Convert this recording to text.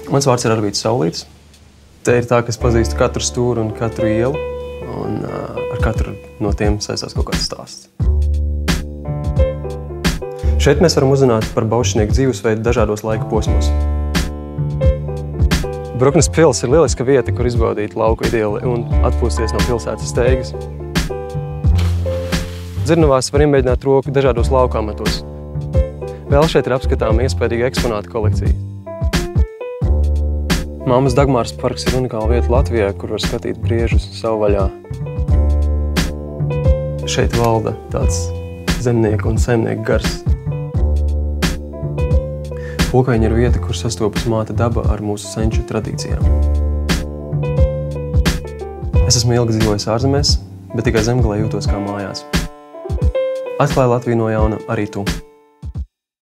Mans vārds ir Arvīts Saulītis. Te ir tā, ka es pazīstu katru stūru un katru ielu, un ar katru no tiem saistās kaut kāds stāsts. Šeit mēs varam uzzināt par baušķinieku dzīvesveidu dažādos laika posmos. Bruknes pils ir lieliska vieta, kur izbaudīt lauku idili un atpūsties no pilsētas steigas. Dzirnavās var iemēģināt roku dažādos lauku amatos. Vēl šeit ir apskatāma iespējīga eksponāta kolekcija. Mammas Dagmāras parks ir unikāla vieta Latvijā, kur var skatīt briežus savvaļā. Šeit valda tāds zemnieku un saimnieku gars. Pulkaiņi ir vieta, kur sastopas māte daba ar mūsu senču tradīcijām. Es esmu ilgi dzīvojis ārzemēs, bet tikai Zemgalē jūtos kā mājās. Atklāj Latviju no jauna arī tu.